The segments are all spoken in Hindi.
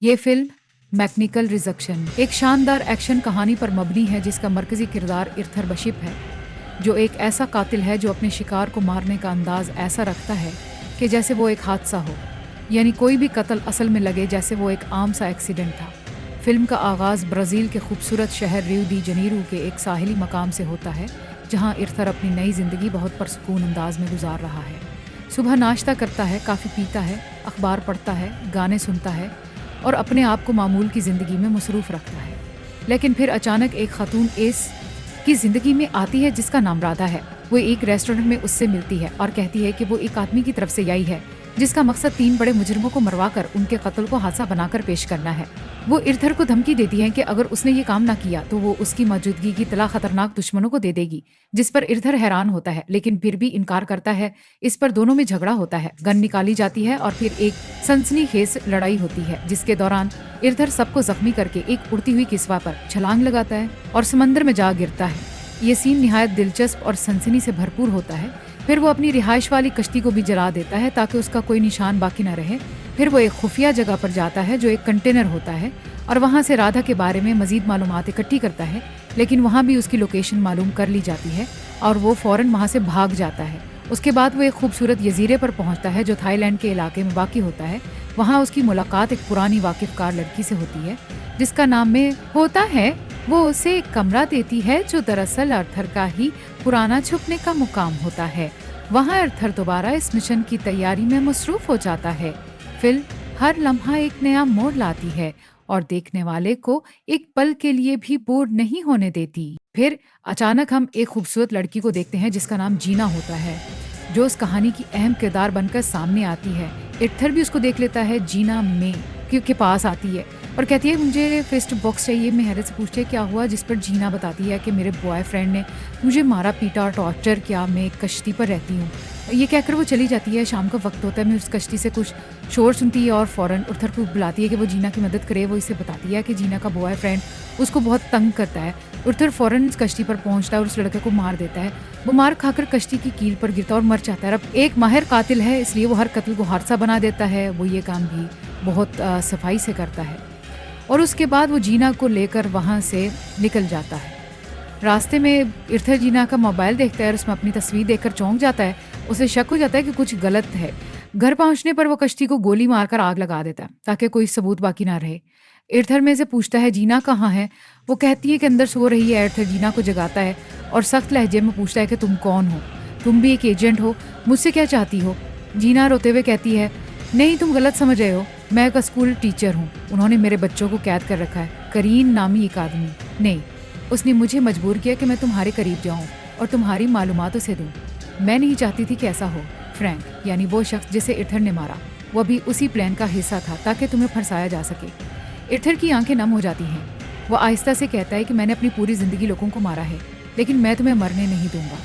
ये फिल्म मैकेनिकल रिजक्शन एक शानदार एक्शन कहानी पर मबनी है जिसका मरकजी किरदार इर्थर बशिप है, जो एक ऐसा कातिल है जो अपने शिकार को मारने का अंदाज ऐसा रखता है कि जैसे वो एक हादसा हो, यानी कोई भी कत्ल असल में लगे जैसे वो एक आम सा एक्सीडेंट था। फिल्म का आगाज़ ब्राज़ील के खूबसूरत शहर रियो डी जनीरो के एक साहिली मकाम से होता है, जहां इर्थर अपनी नई ज़िंदगी बहुत परसकून अंदाज में गुजार रहा है। सुबह नाश्ता करता है, काफ़ी पीता है, अखबार पढ़ता है, गाने सुनता है और अपने आप को मामूल की ज़िंदगी में मसरूफ़ रखता है। लेकिन फिर अचानक एक खातून एस की ज़िंदगी में आती है जिसका नाम राधा है। वो एक रेस्टोरेंट में उससे मिलती है और कहती है कि वो एक आदमी की तरफ से आई है जिसका मकसद 3 बड़े मुजरिमों को मरवाकर उनके कत्ल को हादसा बनाकर पेश करना है। वो इर्थर को धमकी देती है कि अगर उसने ये काम ना किया तो वो उसकी मौजूदगी की तला खतरनाक दुश्मनों को दे देगी, जिस पर इर्थर हैरान होता है लेकिन फिर भी इनकार करता है। इस पर दोनों में झगड़ा होता है, गन निकाली जाती है और फिर एक सनसनीखेज लड़ाई होती है जिसके दौरान इर्थर सबको जख्मी करके एक उड़ती हुई किस्वा पर छलांग लगाता है और समंदर में जा गिरता है। ये सीन निहायत दिलचस्प और सनसनी से भरपूर होता है। फिर वो अपनी रिहाइश वाली कश्ती को भी जला देता है ताकि उसका कोई निशान बाकी न रहे। फिर वो एक खुफिया जगह पर जाता है जो एक कंटेनर होता है और वहाँ से राधा के बारे में मजीद मालूमात इकट्ठी करता है, लेकिन वहाँ भी उसकी लोकेशन मालूम कर ली जाती है और वो फौरन वहाँ से भाग जाता है। उसके बाद वो एक खूबसूरत जजीरे पर पहुँचता है जो थाईलैंड के इलाके में वाक़ई होता है। वहाँ उसकी मुलाकात एक पुरानी वाकिफकार लड़की से होती है जिसका नाम में होता है। वो उसे एक कमरा देती है जो दरअसल अर्थर का ही पुराना छुपने का मुकाम होता है। वहाँ अर्थर दोबारा इस मिशन की तैयारी में मसरूफ हो जाता है। फिल्म हर लम्हा एक नया मोड़ लाती है और देखने वाले को एक पल के लिए भी बोर नहीं होने देती। फिर अचानक हम एक खूबसूरत लड़की को देखते हैं जिसका नाम जीना होता है, जो उस कहानी की अहम किरदार बनकर सामने आती है। इर्थर भी उसको देख लेता है। जीना में के पास आती है और कहती है मुझे फेस्ट बॉक्स चाहिए। मैं हैरत से पूछती है क्या हुआ, जिस पर जीना बताती है कि मेरे बॉयफ्रेंड ने मुझे मारा पीटा और टॉर्चर किया, मैं एक कश्ती पर रहती हूँ। ये कहकर वो चली जाती है। शाम का वक्त होता है, मैं उस कश्ती से कुछ शोर सुनती है और फ़ौरन इर्थर को बुलाती है कि वो जीना की मदद करे। वो इसे बताती है कि जीना का बॉयफ्रेंड उसको बहुत तंग करता है। इर्थर फ़ौरन इस कश्ती पर पहुंचता है और उस लड़के को मार देता है। वो मार खाकर कश्ती की कील पर गिरता और मर जाता है। अब एक माहिर कातिल है इसलिए वो हर कत्ल को हादसा बना देता है। वो ये काम भी बहुत सफाई से करता है और उसके बाद वो जीना को लेकर वहाँ से निकल जाता है। रास्ते में इर्थर जीना का मोबाइल देखता है और उसमें अपनी तस्वीर देखकर चौंक जाता है। उसे शक हो जाता है कि कुछ गलत है। घर पहुंचने पर वो कश्ती को गोली मारकर आग लगा देता है ताकि कोई सबूत बाकी ना रहे। इर्थर में से पूछता है जीना कहाँ है। वो कहती है कि अंदर सो रही है। इर्थर जीना को जगाता है और सख्त लहजे में पूछता है कि तुम कौन हो, तुम भी एक एजेंट हो, मुझसे क्या चाहती हो। जीना रोते हुए कहती है नहीं, तुम गलत समझ रहे हो, मैं एक स्कूल टीचर हूँ। उन्होंने मेरे बच्चों को कैद कर रखा है। करीन नामी एक आदमी नहीं, उसने मुझे मजबूर किया कि मैं तुम्हारे करीब जाऊँ और तुम्हारी मालूमात उसे दूँ। मैं नहीं चाहती थी कि ऐसा हो। फ्रैंक यानी वो शख्स जिसे इर्थर ने मारा, वो भी उसी प्लान का हिस्सा था ताकि तुम्हें फंसाया जा सके। इर्थर की आंखें नम हो जाती हैं। वो आहिस्ता से कहता है कि मैंने अपनी पूरी जिंदगी लोगों को मारा है, लेकिन मैं तुम्हें मरने नहीं दूंगा।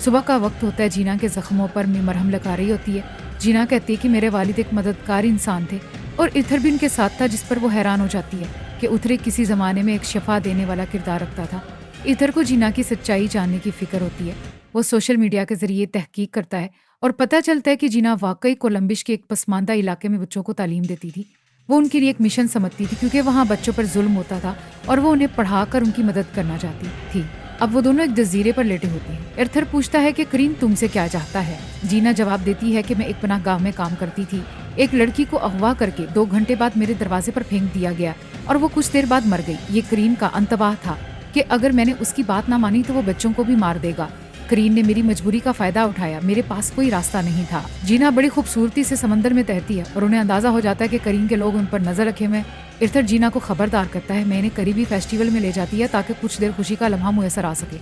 सुबह का वक्त होता है। जीना के जख्मों पर मरहम लगा रही होती है। जीना कहती है कि मेरे वालिद एक मददगार इंसान थे और इर्थर भी उनके साथ था, जिस पर वो हैरान हो जाती है कि उथरे किसी ज़माने में एक शफा देने वाला किरदार रखता था। इर्थर को जीना की सच्चाई जानने की फिक्र होती है। वो सोशल मीडिया के जरिए तहकीक करता है और पता चलता है कि जीना वाकई कोलंबिश के एक पसमानदा इलाके में बच्चों को तालीम देती थी। वो उनके लिए एक मिशन समझती थी क्योंकि वहाँ बच्चों पर जुल्म होता था और वो उन्हें पढ़ाकर उनकी मदद करना चाहती थी। अब वो दोनों एक जजीरे पर लेटे होते हैं। इर्थर पूछता है कि करीम तुमसे क्या चाहता है। जीना जवाब देती है कि मैं एक पनाहगाह में काम करती थी। एक लड़की को अगवा करके 2 घंटे बाद मेरे दरवाजे पर फेंक दिया गया और वो कुछ देर बाद मर गई। ये करीम का अंतबाह था कि अगर मैंने उसकी बात ना मानी तो वो बच्चों को भी मार देगा। करीम ने मेरी मजबूरी का फायदा उठाया, मेरे पास कोई रास्ता नहीं था। जीना बड़ी खूबसूरती से समंदर में तैरती है और उन्हें अंदाजा हो जाता है कि करीम के लोग उन पर नजर रखे हुए। इर्थर जीना को खबरदार करता है। मैं इन्हें करीबी फेस्टिवल में ले जाती है ताकि कुछ देर खुशी का लम्हा मुयसर आ सके।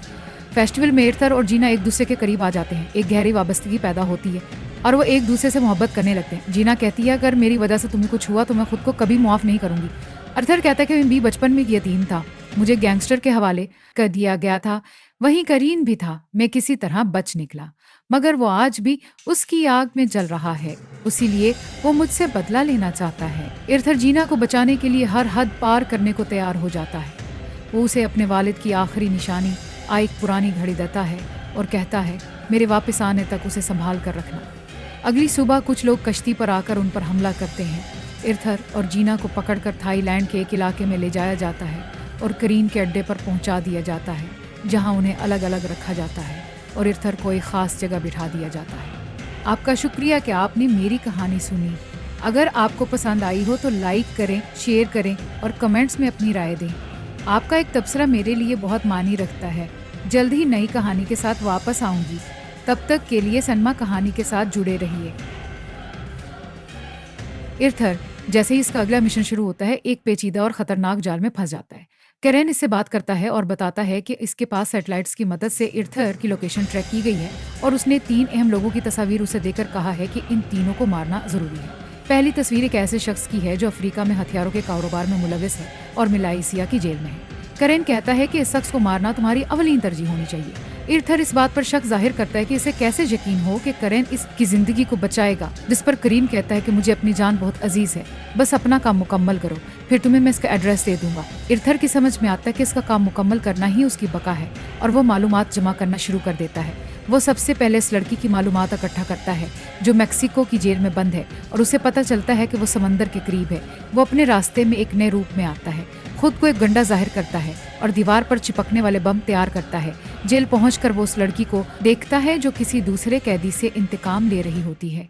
फेस्टिवल में इर्थर और जीना एक दूसरे के करीब आ जाते हैं। एक गहरी वाबस्तगी पैदा होती है और वो एक दूसरे से मोहब्बत करने लगते हैं। जीना कहती है अगर मेरी वजह से तुम्हें कुछ हुआ तो मैं खुद को कभी मुआफ नहीं करूंगी। इर्थर कहता है कि मैं भी बचपन में यतीम था, मुझे गैंगस्टर के हवाले कर दिया गया था। वहीं करीन भी था। मैं किसी तरह बच निकला, मगर वो आज भी उसकी आग में जल रहा है, इसीलिए वो मुझसे बदला लेना चाहता है। इर्थर जीना को बचाने के लिए हर हद पार करने को तैयार हो जाता है। वो उसे अपने वालिद की आखिरी निशानी एक पुरानी घड़ी देता है और कहता है मेरे वापस आने तक उसे संभाल कर रखना। अगली सुबह कुछ लोग कश्ती पर आकर उन पर हमला करते हैं। इर्थर और जीना को पकड़कर थाईलैंड के एक इलाके में ले जाया जाता है और करीन के अड्डे पर पहुंचा दिया जाता है, जहां उन्हें अलग अलग रखा जाता है और इर्थर को एक ख़ास जगह बिठा दिया जाता है। आपका शुक्रिया कि आपने मेरी कहानी सुनी। अगर आपको पसंद आई हो तो लाइक करें, शेयर करें और कमेंट्स में अपनी राय दें। आपका एक तबसरा मेरे लिए बहुत मानी रखता है। जल्द ही नई कहानी के साथ वापस आऊंगी। तब तक के लिए सनमा कहानी के साथ जुड़े रहिए। इर्थर जैसे ही इसका अगला मिशन शुरू होता है, एक पेचीदा और खतरनाक जाल में फंस जाता है। कैरेन इससे बात करता है और बताता है कि इसके पास सैटेलाइट्स की मदद से इर्थर की लोकेशन ट्रैक की गई है और उसने 3 अहम लोगों की तस्वीर उसे देकर कहा है कि इन तीनों को मारना जरूरी है। पहली तस्वीर एक ऐसे शख्स की है जो अफ्रीका में हथियारों के कारोबार में मुलविस है और मलाइसिया की जेल में है। कैरेन कहता है कि इस शख्स को मारना तुम्हारी अवलीन तरजीह होनी चाहिए। इर्थर इस बात पर शक जाहिर करता है कि इसे कैसे यकीन हो कि कैरेन इसकी जिंदगी को बचाएगा, जिस पर करीन कहता है कि मुझे अपनी जान बहुत अजीज है, बस अपना काम मुकम्मल करो, फिर तुम्हें मैं इसका एड्रेस दे दूंगा। इर्थर की समझ में आता है कि इसका काम मुकम्मल करना ही उसकी बका है और वो मालूमात जमा करना शुरू कर देता है। वो सबसे पहले इस लड़की की मालूमात इकट्ठा करता है जो मैक्सिको की जेल में बंद है और उसे पता चलता है कि वो समंदर के करीब है। वो अपने रास्ते में एक नए रूप में आता है, खुद को एक गंडा जाहिर करता है और दीवार पर चिपकने वाले बम तैयार करता है। जेल पहुंचकर वो उस लड़की को देखता है जो किसी दूसरे कैदी से इंतकाम ले रही होती है।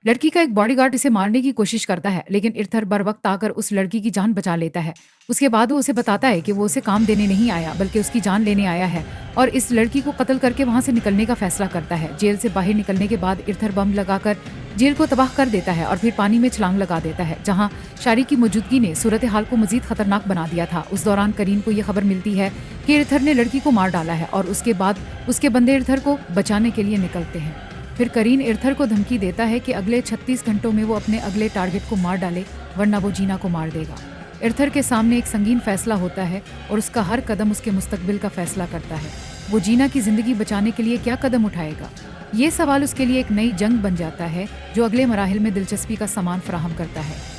लड़की का एक बॉडीगार्ड इसे मारने की कोशिश करता है, लेकिन इर्थर बर वक्त आकर उस लड़की की जान बचा लेता है। उसके बाद वो उसे बताता है कि वो उसे काम देने नहीं आया बल्कि उसकी जान लेने आया है और इस लड़की को कत्ल करके वहां से निकलने का फैसला करता है। जेल से बाहर निकलने के बाद इर्थर बम लगाकर जेल को तबाह कर देता है और फिर पानी में छलांग लगा देता है, जहां शारी की मौजूदगी ने सूरत हाल को मजीद खतरनाक बना दिया था। उस दौरान करीन को यह खबर मिलती है कि इर्थर ने लड़की को मार डाला है और उसके बाद उसके बंदे इर्थर को बचाने के लिए निकलते हैं। फिर करीन इर्थर को धमकी देता है कि अगले 36 घंटों में वो अपने अगले टारगेट को मार डाले, वरना वो जीना को मार देगा। इर्थर के सामने एक संगीन फैसला होता है और उसका हर कदम उसके मुस्तकबिल का फैसला करता है। वो जीना की जिंदगी बचाने के लिए क्या कदम उठाएगा, ये सवाल उसके लिए एक नई जंग बन जाता है जो अगले मराहिल में दिलचस्पी का सामान फराहम करता है।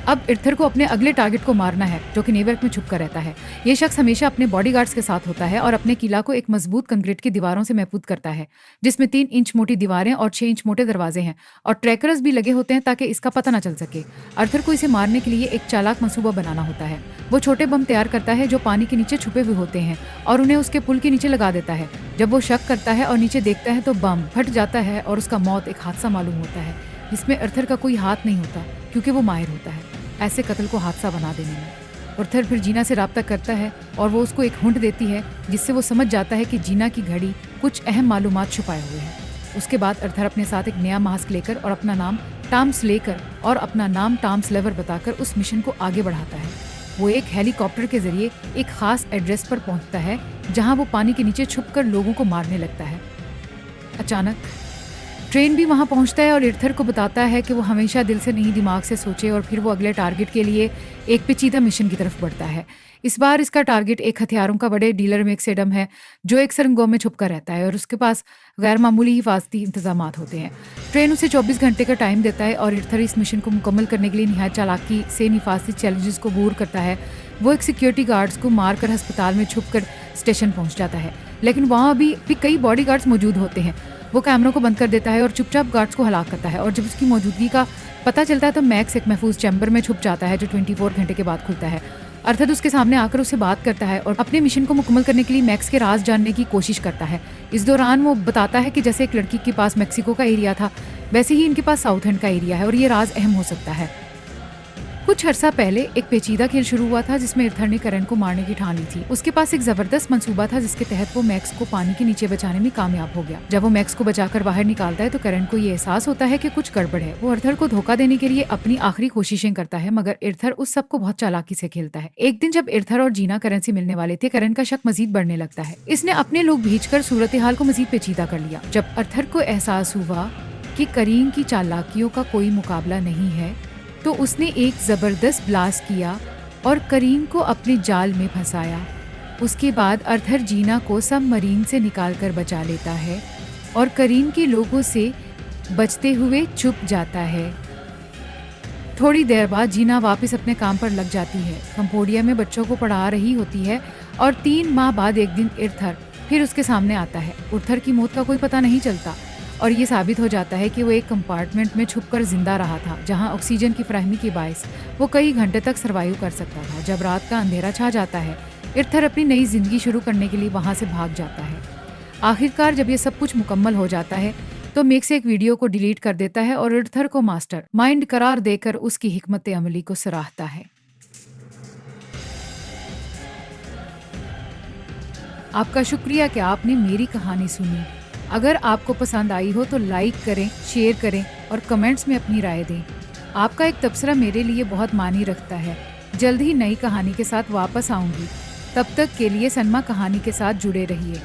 अब इर्थर को अपने अगले टारगेट को मारना है, जो कि न्यूयॉर्क में छुप कर रहता है। ये शख्स हमेशा अपने बॉडीगार्ड्स के साथ होता है और अपने किला को एक मजबूत कंक्रीट की दीवारों से महफूज करता है, जिसमें 3 इंच मोटी दीवारें और 6 इंच मोटे दरवाजे हैं और ट्रैकर्स भी लगे होते हैं ताकि इसका पता न चल सके। इर्थर को इसे मारने के लिए एक चालाक मंसूबा बनाना होता है। वो छोटे बम तैयार करता है जो पानी के नीचे छुपे हुए होते हैं और उन्हें उसके पुल के नीचे लगा देता है। जब वो शक करता है और नीचे देखता है तो बम फट जाता है और उसका मौत एक हादसा मालूम होता है, जिसमें इर्थर का कोई हाथ नहीं होता क्योंकि वो माहिर होता है ऐसे कत्ल को हादसा बना देने में। इर्थर फिर जीना से राब्ता करता है और वो उसको एक हुंट देती है, जिससे वो समझ जाता है कि जीना की घड़ी कुछ अहम मालूमात छुपाए हुए हैं। उसके बाद इर्थर अपने साथ एक नया मास्क लेकर और अपना नाम टॉम स्लेवर बताकर उस मिशन को आगे बढ़ाता है। वो एक हेलीकॉप्टर के जरिए एक खास एड्रेस पर पहुंचता है, जहां वो पानी के नीचे छुपकर लोगों को मारने लगता है। अचानक ट्रेन भी वहां पहुंचता है और इर्थर को बताता है कि वो हमेशा दिल से नहीं दिमाग से सोचे और फिर वो अगले टारगेट के लिए एक पेचीदा मिशन की तरफ बढ़ता है। इस बार इसका टारगेट एक हथियारों का बड़े डीलर में एक सेडम है जो एक सरंगों में छुप कर रहता है और उसके पास गैर मामूली हिफाजती इंतजाम होते हैं। ट्रेन उसे 24 घंटे का टाइम देता है और इर्थर इस मिशन को मुकम्मल करने के लिए निहायत चालाकी से हिफाजती चैलेंजेस को दूर करता है। वो एक सिक्योरिटी गार्ड्स को मारकर अस्पताल में छुपकर स्टेशन पहुंच जाता है, लेकिन वहाँ भी कई बॉडी गार्ड्स मौजूद होते हैं। वो कैमरों को बंद कर देता है और चुपचाप गार्ड्स को हलाक करता है और जब उसकी मौजूदगी का पता चलता है तो मैक्स एक महफूज चैम्बर में छुप जाता है जो 24 घंटे के बाद खुलता है। अर्थात उसके सामने आकर उससे बात करता है और अपने मिशन को मुकम्मल करने के लिए मैक्स के राज जानने की कोशिश करता है। इस दौरान वो बताता है कि जैसे एक लड़की के पास मैक्सिको का एरिया था, वैसे ही इनके पास साउथ एंड का एरिया है और ये राज अहम हो सकता है। कुछ अर्सा पहले एक पेचीदा खेल शुरू हुआ था जिसमें इर्थर ने कैरेन को मारने की ठान ली थी। उसके पास एक जबरदस्त मंसूबा था जिसके तहत वो मैक्स को पानी के नीचे बचाने में कामयाब हो गया। जब वो मैक्स को बचाकर बाहर निकालता है तो कैरेन को ये एहसास होता है कि कुछ गड़बड़ है। वो इर्थर को धोखा देने के लिए अपनी आखिरी कोशिशें करता है, मगर इर्थर उस सबको बहुत चालाकी से खेलता है। एक दिन जब इर्थर और जीना कैरेन से मिलने वाले थे, कैरेन का शक मजीद बढ़ने लगता है। इसने अपने लोग भेजकर सूरत हाल को मजीद पेचीदा कर लिया। जब इर्थर को एहसास हुआ कि करीम की चालाकियों का कोई मुकाबला नहीं है तो उसने एक जबरदस्त ब्लास्ट किया और करीम को अपने जाल में फंसाया। उसके बाद इर्थर जीना को सबमरीन से निकालकर बचा लेता है और करीम के लोगों से बचते हुए छुप जाता है। थोड़ी देर बाद जीना वापस अपने काम पर लग जाती है। कंबोडिया में बच्चों को पढ़ा रही होती है और 3 माह बाद एक दिन इर्थर फिर उसके सामने आता है। इर्थर की मौत का कोई पता नहीं चलता और ये साबित हो जाता है कि वो एक कंपार्टमेंट में छुपकर जिंदा रहा था, जहां ऑक्सीजन की फराहमी की बायस वो कई घंटे तक सर्वाइव कर सकता था। जब रात का अंधेरा छा जाता है, इर्थर अपनी नई जिंदगी शुरू करने के लिए वहां से भाग जाता है। आखिरकार जब ये सब कुछ मुकम्मल हो जाता है तो मेक्स एक वीडियो को डिलीट कर देता है और इर्थर को मास्टर माइंड करार देकर उसकी हिकमत अमली को सराहता है। आपका शुक्रिया कि आपने मेरी कहानी सुनी। अगर आपको पसंद आई हो तो लाइक करें, शेयर करें और कमेंट्स में अपनी राय दें। आपका एक तबसरा मेरे लिए बहुत मानी रखता है। जल्द ही नई कहानी के साथ वापस आऊंगी। तब तक के लिए सनमा कहानी के साथ जुड़े रहिए।